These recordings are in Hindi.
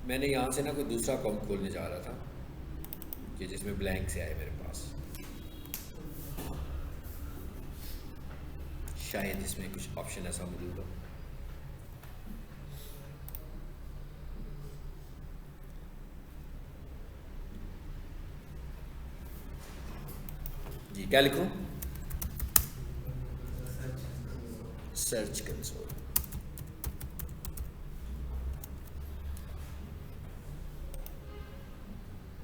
मैंने यहाँ से ना कोई दूसरा अकाउंट खोलने जा रहा था कि जिसमें ब्लैंक से आए मेरे पास, शायद इसमें कुछ ऑप्शन ऐसा मौजूद हो। जी क्या लिखूं? Search console.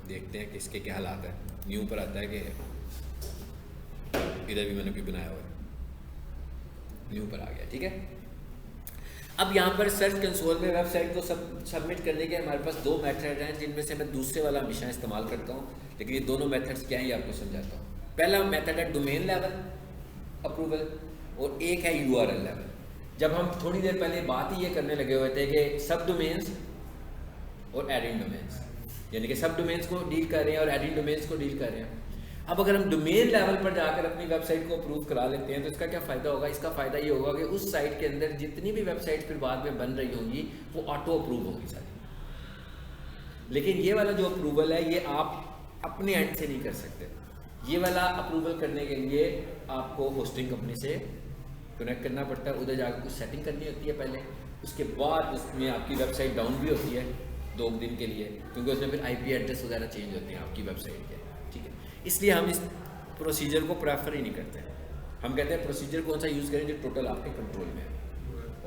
देखते हैं कि इसके क्या हालात है। न्यू पर आता है कि इधर भी मैंने भी बनाया हुआ है, न्यू पर आ गया। ठीक है, अब यहाँ पर सर्च कंसोल में वेबसाइट को सबमिट करने के हमारे पास दो मेथड हैं, जिनमें से मैं दूसरे वाला हमेशा इस्तेमाल करता हूँ, लेकिन ये दोनों मेथड्स क्या हैं ये आपको समझाता हूँ। पहला मेथड है डोमेन लेवल अप्रूवल और एक है यूआरएल लेवल। जब हम थोड़ी देर पहले बात ही ये करने लगे हुए थे कि सब डोमेन्स और एडिंग डोमेन्स, यानी कि सब डोमेन्स को डील कर रहे हैं और एडिंग डोमेन्स को डील कर रहे हैं। अब अगर हम डोमेन लेवल पर जाकर अपनी वेबसाइट को अप्रूव करा लेते हैं तो इसका क्या फ़ायदा होगा? इसका फ़ायदा ये होगा कि उस साइट के अंदर जितनी भी वेबसाइट फिर बाद में बन रही होंगी वो ऑटो अप्रूव होंगी सारी। लेकिन ये वाला जो अप्रूवल है ये आप अपने एंड से नहीं कर सकते। ये वाला अप्रूवल करने के लिए आपको होस्टिंग कंपनी से कनेक्ट करना पड़ता है, उधर जाकर कुछ सेटिंग करनी होती है पहले, उसके बाद उसमें आपकी वेबसाइट डाउन भी होती है 2 दिन के लिए, क्योंकि उसमें फिर IP एड्रेस वगैरह चेंज होते हैं आपकी वेबसाइट के। ठीक है, इसलिए हम इस प्रोसीजर को प्रेफर ही नहीं करते। हम कहते हैं प्रोसीजर कौन सा यूज़ करें जो टोटल आपके कंट्रोल में है,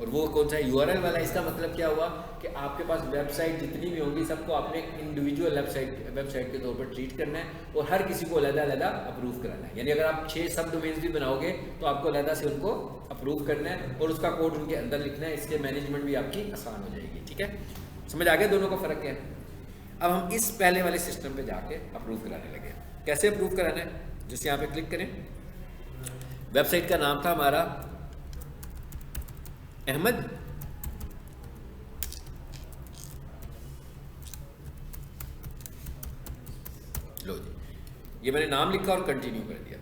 और वो कौन सा है? URL वाला। इसका मतलब क्या हुआ कि आपके पास वेबसाइट जितनी भी होंगी सबको आपने इंडिविजुअल वेबसाइट के तौर पर ट्रीट करना है और हर किसी को अलग-अलग अप्रूव कराना है। यानी अगर आप 6 सब डोमेन्स भी बनाओगे तो आपको अलग से उनको अप्रूव करना है और उसका कोड उनके अंदर लिखना है। इसके मैनेजमेंट भी आपकी आसान हो जाएगी। ठीक है, समझ आ गया दोनों का फ़र्क क्या है? अब हम इस पहले वाले सिस्टम पर जाके अप्रूव कराने लगे। कैसे अप्रूव कराना है? जैसे यहाँ पे क्लिक करें, वेबसाइट का नाम था हमारा अहमद, लो जी, ये मैंने नाम लिखा और कंटिन्यू कर दिया।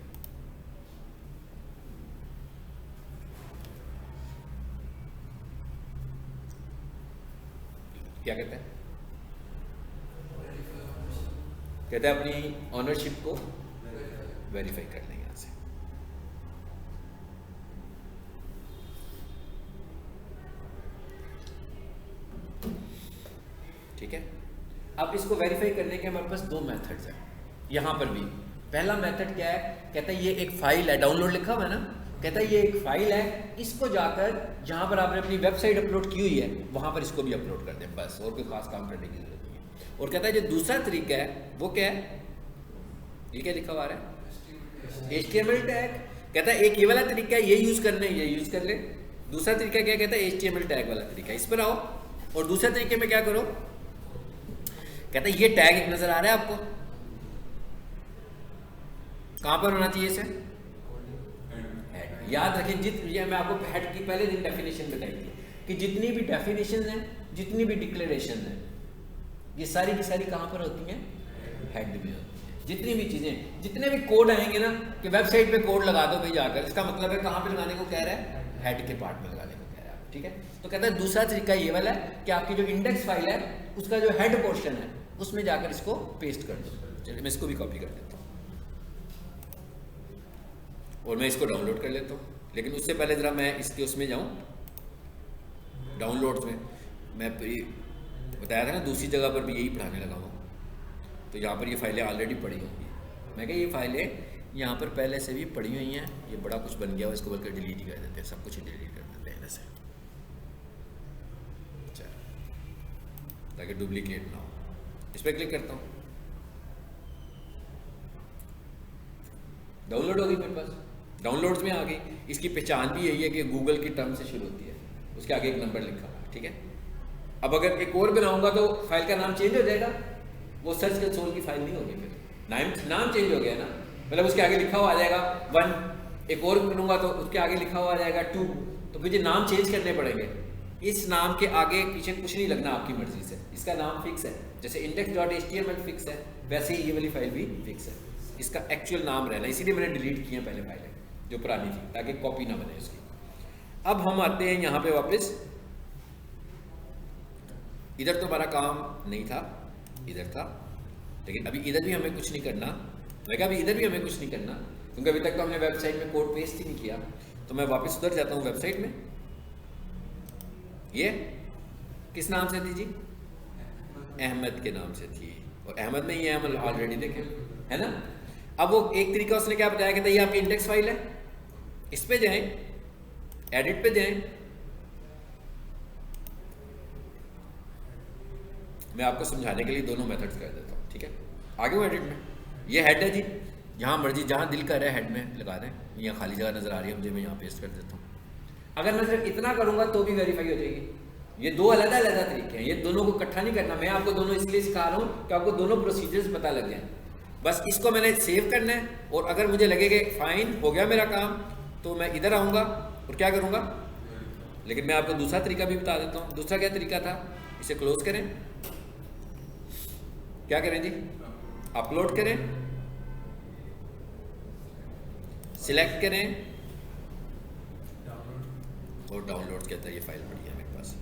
क्या कहते हैं? कहते हैं अपनी ऑनरशिप को वेरीफाई कर लें यहाँ से। ठीक है, अब इसको वेरीफाई करने के हमारे पास 2 मेथड्स हैं यहाँ पर भी। पहला मेथड क्या है? कहता है ये एक फाइल है, डाउनलोड लिखा हुआ है ना, कहता है ये एक फाइल है, इसको जाकर जहाँ पर आपने अपनी वेबसाइट अपलोड की हुई है वहाँ पर इसको भी अपलोड कर दें, बस, और कोई खास काम करने की जरूरत नहीं है। और कहता है जो दूसरा तरीका है वो क्या है? ये क्या लिखा हुआ है? HTML tag. कहता है एक ये वाला तरीका है, ये यूज़ करना है, ये यूज़ कर ले। दूसरा तरीका क्या कहता है? HTML टैग वाला तरीका, इस पर आओ और दूसरे तरीके में क्या करो? कहता है ये टैग एक नजर आ रहा है आपको, कहां पर होना चाहिए इसे? हेड। याद रखें, ये मैं आपको हेड की पहले दिन डेफिनेशन बताई थी कि जितनी भी डेफिनेशन है, जितनी भी डिक्लेरेशन है, ये सारी की सारी कहां पर होती हैं? हेड में होती है। जितनी भी चीजें, जितने भी कोड आएंगे ना कि वेबसाइट पे कोड लगा दो भाई जाकर, इसका मतलब है कहां पे लगाने को कह रहा है? हेड के पार्ट में लगाने को कह रहा है। ठीक है, तो कहता है दूसरा तरीका ये वाला है कि आपकी जो इंडेक्स फाइल है उसका जो हेड पोर्शन है उसमें जाकर इसको पेस्ट कर दो। चलिए मैं इसको भी कॉपी कर देता हूँ और मैं इसको डाउनलोड कर लेता हूँ, लेकिन उससे पहले ज़रा मैं इसके उसमें जाऊँ डाउनलोड्स में। मैं बताया था ना दूसरी जगह पर भी यही पढ़ाने लगा हूँ, तो यहाँ पर ये फाइलें ऑलरेडी पड़ी होंगी। मैं कहा ये फाइलें यहाँ पर पहले से भी पड़ी हुई हैं, ये बड़ा कुछ बन गया हो, इसको बल्कि डिलीट ही कर देते हैं, सब कुछ ही डिलीट कर देते हैं वैसे, ताकि डुप्लीकेट ना हो। इस पर क्लिक करता हूँ, डाउनलोड हो गई मेरे पास, डाउनलोड्स में आ गई। इसकी पहचान भी यही है कि गूगल की टर्म से शुरू होती है, उसके आगे एक नंबर लिखा हुआ है। ठीक है, अब अगर एक और बनाऊंगा तो फाइल का नाम चेंज हो जाएगा, वो सर्च कंसोल की फाइल नहीं होगी, फिर नाम चेंज हो गया ना, मतलब उसके आगे लिखा हुआ आ जाएगा 1, एक और बनूंगा तो उसके आगे लिखा हुआ आ जाएगा 2, तो मुझे नाम चेंज करने पड़ेंगे। इस नाम के आगे पीछे कुछ नहीं लगना आपकी मर्जी से, इसका नाम फिक्स है। जैसे index.html फिक्स है, वैसे ही ये वाली फाइल भी फिक्स है, इसका एक्चुअल नाम रहना। इसीलिए मैंने डिलीट किया पहले फाइलें जो पुरानी थी, ताकि कॉपी ना बने इसकी। अब हम आते हैं यहाँ पे वापस इधर तो हमारा काम नहीं था, इधर था, लेकिन अभी इधर भी हमें कुछ नहीं करना। मैं कहा अभी इधर भी हमें कुछ नहीं करना, क्योंकि अभी तक तो हमने वेबसाइट में कोड पेस्ट ही नहीं किया। तो मैं वापस उधर जाता हूँ वेबसाइट में। ये किस नाम से थी जी? अहमद के नाम से थी, और अहमद में ये हम ऑलरेडी देखे है ना। अब वो एक तरीका उसने क्या बताया, कहता है ये आपकी इंडेक्स फाइल है, इस पे जाएं, एडिट पे जाएं। मैं आपको समझाने के लिए दोनों मेथड्स कर देता हूँ, ठीक है। आगे वो एडिट में, ये हेड है जी, जहाँ मर्जी जहाँ दिल कर रहा है हेड में लगा दें। यहाँ खाली जगह नज़र आ रही है मुझे, मैं यहाँ पेस्ट कर देता हूँ। अगर मैं सिर्फ इतना करूँगा तो भी वेरीफाई हो जाएगी। ये दो अलग अलग तरीके हैं, ये दोनों को इकट्ठा नहीं करना। मैं आपको दोनों इसलिए सिखा रहा हूँ कि आपको दोनों प्रोसीजर्स पता लग जाए। बस इसको मैंने सेव करना है, और अगर मुझे लगेगा फाइन हो गया मेरा काम, तो मैं इधर आऊँगा और क्या करूँगा। लेकिन मैं आपको दूसरा तरीका भी बता देता हूँ। दूसरा क्या तरीका था, इसे क्लोज करें, क्या करें जी, अपलोड करें, सिलेक्ट करें और डाउनलोड कहता है। ये फाइल पड़ी है मेरे पास।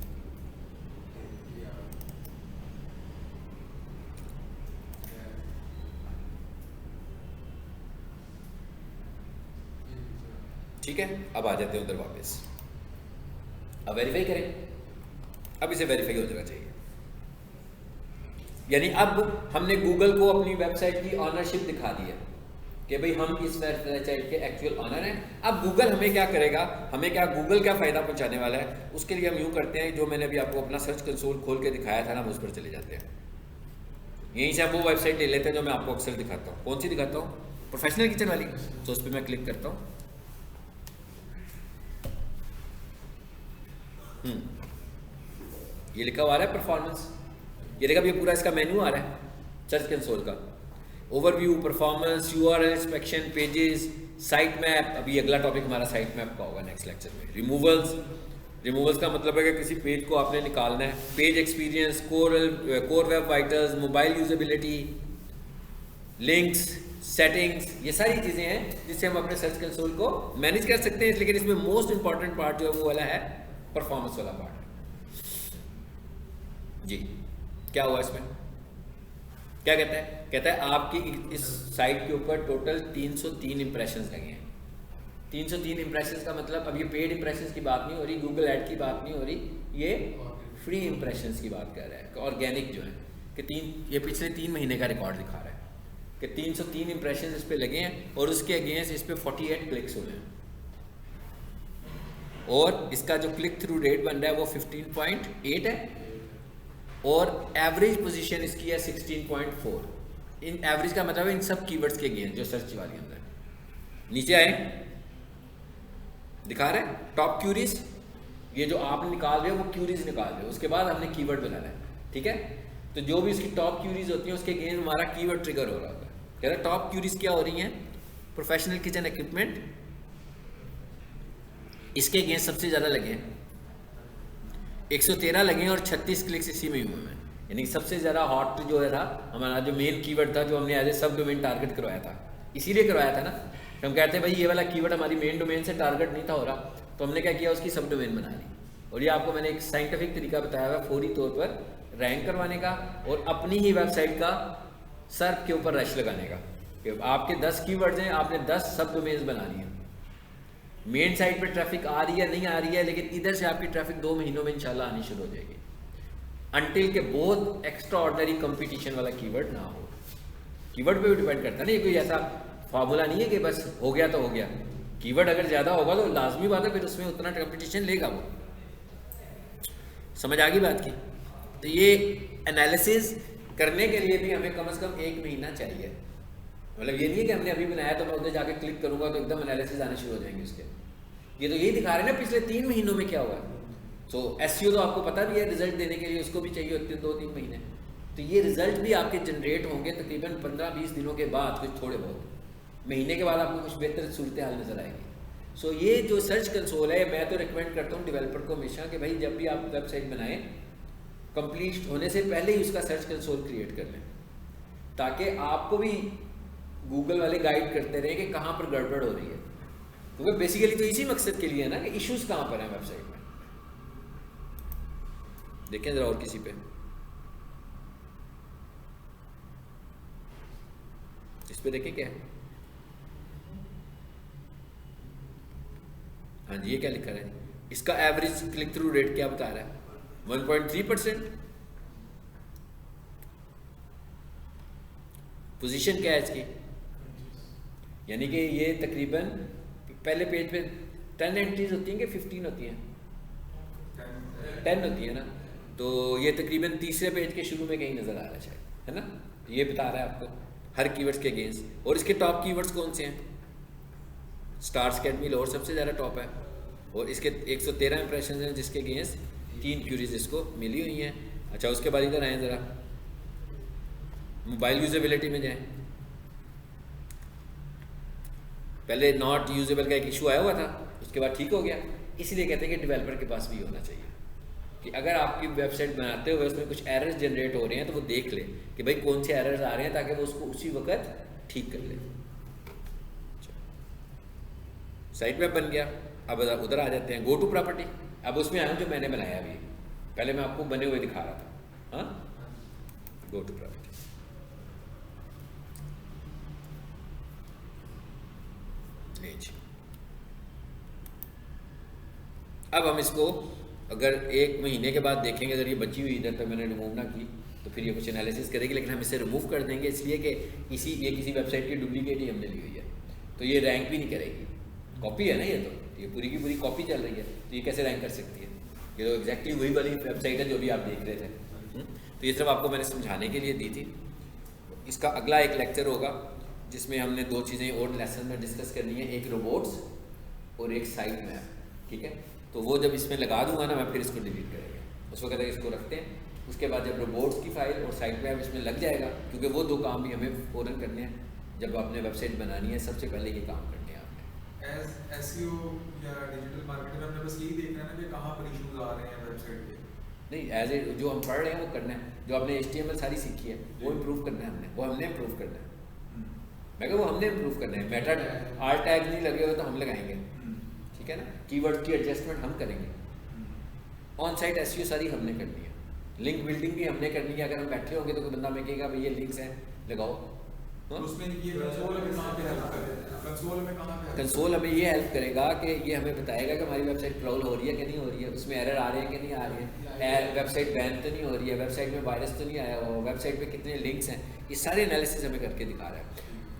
ठीक है, अब आ जाते हैं उधर वापस। अब वेरीफाई करें, अब इसे वेरीफाई हो जाना चाहिए। यानी अब हमने गूगल को अपनी वेबसाइट की ऑनरशिप दिखा दी है कि भाई हम इस वेबसाइट के एक्चुअल ऑनर हैं। अब गूगल हमें क्या करेगा, हमें क्या, गूगल क्या फ़ायदा पहुंचाने वाला है, उसके लिए हम यूँ करते हैं, जो मैंने अभी आपको अपना सर्च कंसोल खोल के दिखाया था ना, हम उस पर चले जाते हैं। यहीं से आप वो वेबसाइट ले लेते हैं जो मैं आपको अक्सर दिखाता हूँ। कौन सी दिखाता हूँ? प्रोफेशनल किचन वाली। तो उस पर मैं क्लिक करता हूँ। ये लिखा हुआ आ रहा है परफॉर्मेंस। ये देखा, ये पूरा इसका मेन्यू आ रहा है सर्च कंसोल का। Overview, performance, URL inspection, pages, site map. अभी अगला टॉपिक हमारा साइट मैप का होगा नेक्स्ट लेक्चर में। रिमूवल्स, रिमूवल्स का मतलब है कि किसी पेज को आपने निकालना है। Page experience, core web vitals, mobile usability, links, settings, ये सारी चीज़ें हैं जिससे हम अपने सर्च कंसोल को मैनेज कर सकते हैं। लेकिन इसमें मोस्ट इंपॉर्टेंट पार्ट जो है वो वाला है परफॉर्मेंस वाला पार्ट जी। क्या हुआ इसमें, क्या कहता है? कहता है आपकी इस साइट के ऊपर टोटल 303 इंप्रेशंस लगे हैं। 303 इंप्रेशंस का मतलब, अब ये पेड इंप्रेशंस की बात नहीं हो रही, गूगल ऐड की बात नहीं हो रही, ये फ्री इंप्रेशंस की बात कर रहा है। ऑर्गेनिक जो है कि ये पिछले 3 महीने का रिकॉर्ड दिखा रहा है कि 303 इंप्रेशंस इस पे लगे हैं, और उसके अगेंस्ट इस पे 48 क्लिक्स हुए हैं, और इसका जो क्लिक थ्रू रेट बन रहा है वो 15.8 है, और एवरेज पोजीशन इसकी है 16.4। इन एवरेज का मतलब है इन सब कीवर्ड्स के गेन जो सर्च वाली अंदर। नीचे आए, दिखा रहे हैं टॉप क्यूरीज, ये जो आप निकाल रहे हो वो क्यूरीज निकाल रहे हो, उसके बाद हमने कीवर्ड बनाना है, ठीक है। तो जो भी उसकी टॉप क्यूरीज होती हैं उसके गेन हमारा कीवर्ड ट्रिगर हो रहा होता है। कह रहे टॉप क्यूरीज क्या हो रही हैं? प्रोफेशनल किचन इक्विपमेंट, इसके गेन सबसे ज़्यादा लगे हैं, 113 लगे हैं, और 36 क्लिक्स इसी में हुए हैं। यानी सबसे ज़्यादा हॉट जो है था हमारा, जो मेन कीवर्ड था, जो हमने एज ए सब डोमेन टारगेट करवाया था, इसीलिए करवाया था ना। हम कहते हैं भाई ये वाला कीवर्ड हमारी मेन डोमेन से टारगेट नहीं था हो रहा, तो हमने क्या किया, उसकी सब डोमेन बना ली। और ये आपको मैंने एक साइंटिफिक तरीका बताया हुआ फौरी तौर पर रैंक करवाने का, और अपनी ही वेबसाइट का सर्फ के ऊपर रश लगाने का, कि आपके 10 कीवर्ड्स हैं, आपने 10 सब डोमेन्स बनानी है। मेन साइट पे ट्रैफिक आ रही है नहीं आ रही है, लेकिन इधर से आपकी ट्रैफिक 2 महीनों में इंशाल्लाह आनी शुरू हो जाएगी, अनटिल के बहुत एक्स्ट्रा ऑर्डनरी कंपटीशन वाला कीवर्ड ना हो। कीवर्ड पे भी डिपेंड करता है ना, ये कोई ऐसा फार्मूला नहीं है कि बस हो गया तो हो गया। कीवर्ड अगर ज़्यादा होगा तो लाजमी बात है फिर उसमें उतना कंपटीशन लेगा वो। समझ आ गई बात की? तो ये एनालिसिस करने के लिए भी हमें कम से कम 1 महीना चाहिए। मतलब ये नहीं है कि हमने अभी बनाया तो मैं उधर जाके क्लिक करूंगा तो एकदम एनालिसिस आने शुरू हो जाएंगे उसके। ये तो यही दिखा रहे हैं ना पिछले 3 महीनों में क्या हुआ है। सो एसईओ तो आपको पता भी है, रिजल्ट देने के लिए उसको भी चाहिए होते हैं 2-3 महीने। तो ये रिजल्ट भी आपके जनरेट होंगे तकरीबन 15-20 दिनों के बाद, कुछ थोड़े बहुत महीने के बाद आपको कुछ बेहतर सूरत हाल नज़र आएगी। सो ये जो सर्च कंसोल है, मैं तो रिकमेंड करता हूँ डेवलपर को हमेशा कि भाई जब भी आप वेबसाइट बनाएं, कंप्लीट होने से पहले ही उसका सर्च कंसोल क्रिएट कर लें, ताकि आपको भी गूगल वाले गाइड करते रहे कि कहाँ पर गड़बड़ हो रही है। क्योंकि बेसिकली तो इसी मकसद के लिए है ना कि इश्यूज कहाँ पर हैं वेबसाइट में। देखें ज़रा और किसी पे इस पे देखें क्या है, हाँ जी ये क्या लिखा है, इसका एवरेज क्लिक थ्रू रेट क्या बता रहा है, 1.3%। पोजीशन क्या है इसकी, यानी कि ये तकरीबन पहले पेज पे 10 एंट्रीज होती हैं कि 15 होती हैं, 10 होती है ना, तो ये तकरीबन तीसरे पेज के शुरू में कहीं नज़र आ रहा है शायद, है ना। ये बता रहा है आपको हर कीवर्ड्स के अगेंस्ट, और इसके टॉप कीवर्ड्स कौन से हैं, स्टार्स अकेडमी लाहौर सबसे ज़्यादा टॉप है, और इसके 113 इंप्रेशन हैं जिसके अगेंस्ट 3 क्यूरीज इसको मिली हुई हैं। अच्छा उसके बाद इधर आए ज़रा, मोबाइल यूजेबिलिटी में जाएं, पहले नॉट यूजेबल का एक इशू आया हुआ था, उसके बाद ठीक हो गया, इसलिए कहते हैं कि डेवलपर के पास भी होना चाहिए कि अगर आपकी वेबसाइट बनाते हुए उसमें कुछ एरर्स जनरेट हो रहे हैं तो वो देख ले कि भाई कौन से एरर्स आ रहे हैं, ताकि वो उसको उसी वक्त ठीक कर ले। साइट वेब बन गया, अब उधर आ जाते हैं, गो टू प्रॉपर्टी। अब उसमें आया जो मैंने बनाया अभी, पहले मैं आपको बने हुए दिखा रहा था, हाँ गो टू प्रॉपर्टी। अब हम इसको अगर 1 महीने के बाद देखेंगे, अगर ये बची हुई इधर तक मैंने रिमूव ना की तो फिर ये कुछ एनालिसिस करेगी, लेकिन हम इसे रिमूव कर देंगे इसलिए कि ये किसी वेबसाइट की डुप्लीकेट ही हमने ली हुई है, तो ये रैंक भी नहीं करेगी, कॉपी है ना ये पूरी की पूरी कॉपी चल रही है, तो ये कैसे रैंक कर सकती है, ये तो एग्जैक्टली वही वाली वेबसाइट है जो भी आप देख रहे थे। तो ये सब आपको मैंने समझाने के लिए दी थी। इसका अगला एक लेक्चर होगा जिसमें हमने 2 चीज़ें और लेसन में डिस्कस करनी है, एक रोबोट्स और एक साइट मैप, ठीक है। तो वो जब इसमें लगा दूंगा ना मैं, फिर इसको डिलीट करेंगे, उस वक्त इसको रखते हैं। उसके बाद जब रोबोट्स की फाइल और साइट मैप इसमें लग जाएगा, क्योंकि वो 2 काम भी हमें फ़ौरन करने हैं, जब आपने वेबसाइट बनानी है सबसे पहले ये काम करने हैं आपने। एसईओ या डिजिटल मार्केटिंग में हमने बस यही देखना है ना कि कहाँ पर इश्यूज आ रहे हैं वेबसाइट पे, नहीं एज ए जो हम पढ़ रहे हैं वो करना है, जो आपने HTML सारी सीखी है वो इम्प्रूव करना है हमने, वो हमने इम्प्रूव करना है। मैं कहूँ वो हमने इम्प्रूव करना है, मेटा आर टैग नहीं लगे हुए तो हम लगाएंगे, ठीक है ना। कीवर्ड की एडजस्टमेंट हम करेंगे, ऑन साइट एसईओ सारी हमने करनी है, लिंक बिल्डिंग भी हमने करनी है। अगर हम बैठे होंगे तो कोई बंदा हमें कहेगा भाई ये लिंक्स हैं लगाओ, उसमें ये कंसोल में कहाँ पे हेल्प करेगा, कंसोल हमें ये हेल्प करेगा कि ये हमें बताएगा कि हमारी वेबसाइट क्राउल हो रही है कि नहीं हो रही है, उसमें एरर आ रहे हैं कि नहीं आ रही है, वेबसाइट बैन तो नहीं हो रही है, वेबसाइट में वायरस तो नहीं आया हुआ, वेबसाइट पे कितने लिंक्स हैं, ये सारे एनालिसिस हमें करके दिखा रहा है।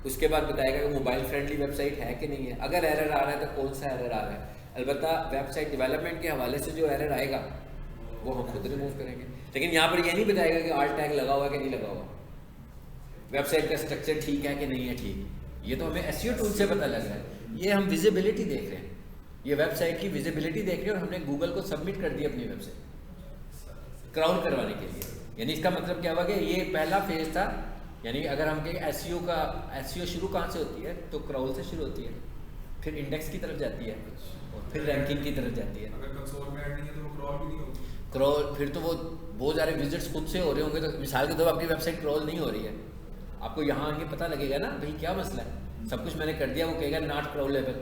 उसके बाद बताएगा कि मोबाइल फ्रेंडली वेबसाइट है कि नहीं है, अगर एरर आ रहा है तो कौन सा एरर आ रहा है। अलबत्ता वेबसाइट डेवलपमेंट के हवाले से जो एरर आएगा वो हम खुद रिमूव करेंगे, लेकिन यहाँ पर ये नहीं बताएगा कि आल्ट टैग लगा हुआ है कि नहीं लगा हुआ, वेबसाइट का स्ट्रक्चर ठीक है कि नहीं है ठीक, ये तो हमें एसईओ टूल से पता लग रहा है। ये हम विजिबिलिटी देख रहे हैं, ये वेबसाइट की विजिबिलिटी देख रहे हैं, और हमने गूगल को सबमिट कर दिया अपनी वेबसाइट क्राउल करवाने के लिए। यानी इसका मतलब क्या हुआ कि ये पहला फेज था, यानी अगर हम कहें एसईओ शुरू कहाँ से होती है, तो क्राउल से शुरू होती है, फिर इंडेक्स की तरफ जाती है, और फिर रैंकिंग की तरफ जाती है। अगर कंसोल में ऐड नहीं है तो वो क्रॉल भी नहीं होगी, क्रॉल फिर तो वो बहुत सारे विजिट्स खुद से हो रहे होंगे, तो मिसाल के तौर पर आपकी वेबसाइट क्रॉल नहीं हो रही है, आपको यहाँ आगे पता लगेगा ना भाई क्या मसला है, सब कुछ मैंने कर दिया, वो कहेगा नॉट क्राउलेबल,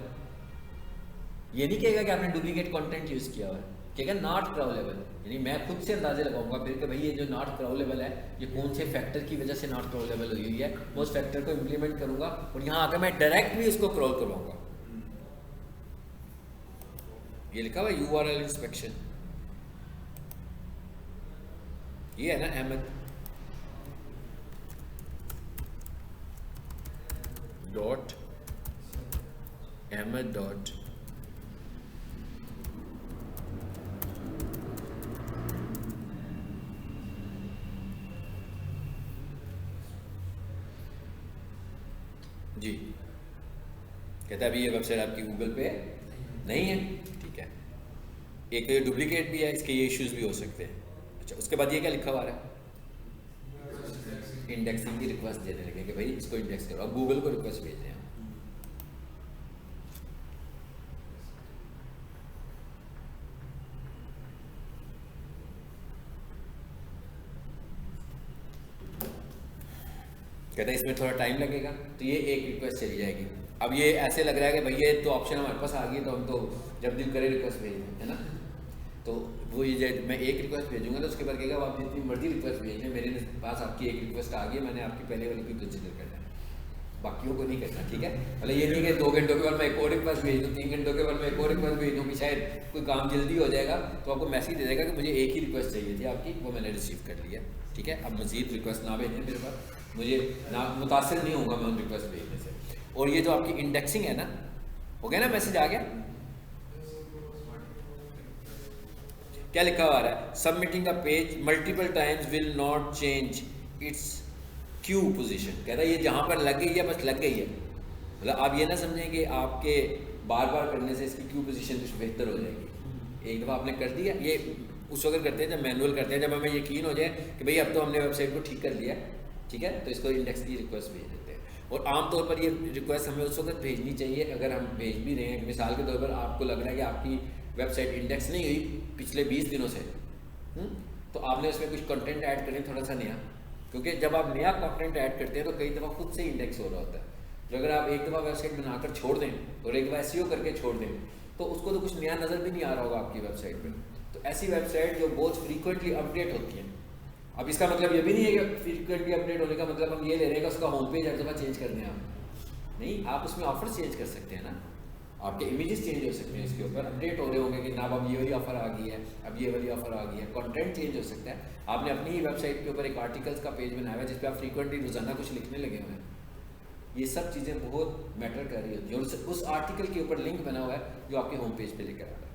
ये नहीं कहेगा कि आपने डुप्लीकेट कंटेंट यूज़ किया हुआ है, कहेगा नॉट क्राउलेबल। यानी मैं खुद से अंदाजे लगाऊंगा फिर कि भाई ये जो नॉट क्राउलेबल है ये कौन से फैक्टर की वजह से नॉट क्राउलेबल हुई है, मैं उस फैक्टर को इम्प्लीमेंट करूंगा और यहाँ आकर मैं डायरेक्ट भी इसको क्रॉल करवाऊंगा। ये लिखा हुआ URL इंस्पेक्शन, ये है ना अहमद डॉट जी, कहता है अभी ये वेबसाइट आपकी गूगल पे नहीं है, ठीक है, एक डुप्लीकेट भी है, इसके ये इश्यूज भी हो सकते हैं। अच्छा उसके बाद ये क्या लिखा हुआ है, इंडेक्सिंग की रिक्वेस्ट देने लगे कि भाई इसको इंडेक्स करो, अब गूगल को रिक्वेस्ट भेज रहे हैं। कहता है इसमें थोड़ा टाइम लगेगा, तो ये एक रिक्वेस्ट चली जाएगी। अब ये ऐसे लग रहा है कि भैया तो ऑप्शन हमारे पास आ गई, तो हम तो जब दिल करे रिक्वेस्ट भेज दें, है ना। तो वो ये मैं एक रिक्वेस्ट भेजूंगा तो उसके बाद कहेगा आप जितनी मर्जी रिक्वेस्ट भेज लें, मेरे पास आपकी एक रिक्वेस्ट आ गई, मैंने आपकी पहले वाली भी कंसिडर करना है। बाकियों को नहीं करना, ठीक है। मतलब ये नहीं कि 2 घंटों के बाद मैं एक और रिक्वेस्ट भेज दूँ, 3 घंटों के बाद मैं एक और रिक्वेस्ट भेज दूँ कि शायद कोई काम जल्दी हो जाएगा तो आपको मैसेज दे देगा कि मुझे एक ही रिक्वेस्ट चाहिए थी आपकी, वो मैंने रिसीव कर लिया, ठीक है। अब मज़ीद रिक्वेस्ट ना भेजें मेरे पास, मुझे ना मुतासर नहीं होगा मैं उन रिक्वेस्ट भेजने से। और ये जो आपकी इंडेक्सिंग है ना, हो गया ना, मैसेज आ गया, क्या लिखा हुआ है, submitting a page multiple times will not change it's Q position. कह रहा है ये जहाँ पर लग गई है बस लग गई है, मतलब आप ये ना समझें कि आपके बार बार करने से इसकी क्यू पोजीशन कुछ बेहतर हो जाएगी। एक दफ़ा आपने कर दिया, ये उस वक्त करते हैं जब मैनुअल करते हैं, जब हमें यकीन हो जाए कि भाई अब तो हमने वेबसाइट को ठीक कर लिया, ठीक है, तो इसको इंडेक्स की रिक्वेस्ट भेज देते हैं। और आमतौर पर ये रिक्वेस्ट हमें उस वक्त भेजनी चाहिए अगर हम भेज भी रहे हैं, मिसाल के तौर पर आपको लग रहा है कि आपकी वेबसाइट इंडेक्स नहीं हुई पिछले 20 दिनों से, तो आपने उसमें कुछ कंटेंट ऐड करें थोड़ा सा नया, क्योंकि जब आप नया कंटेंट ऐड करते हैं तो कई दफ़ा खुद से इंडेक्स हो रहा होता है। जो अगर आप एक दफ़ा वेबसाइट बनाकर छोड़ दें और एक दफ़ा SEO करके छोड़ दें तो उसको तो कुछ नया नज़र भी नहीं आ रहा होगा आपकी वेबसाइट पर। तो ऐसी वेबसाइट जो बहुत फ्रीक्वेंटली अपडेट होती हैं, अब इसका मतलब ये भी नहीं है कि फ्रीक्वेंटली अपडेट होने का मतलब हम ये ले रहे हैं कि उसका होम पेज हर दफ़ा चेंज कर दें आप, नहीं, आप उसमें ऑफर चेंज कर सकते हैं ना, आपके इमेजेस चेंज हो सकते हैं, इसके ऊपर अपडेट हो रहे होंगे कि ना अब ये वाली ऑफर आ गई है, अब ये वाली ऑफर आ गई है, कंटेंट चेंज हो सकता है। आपने अपनी ही वेबसाइट के ऊपर एक आर्टिकल्स का पेज बनाया है जिस पे आप फ्रीक्वेंटली रोजाना कुछ लिखने लगे हुए हैं, ये सब चीज़ें बहुत मैटर कर रही होती हैं। और उस आर्टिकल के ऊपर लिंक बना हुआ है जो आपके होम पेज पे लेकर आ रहा है।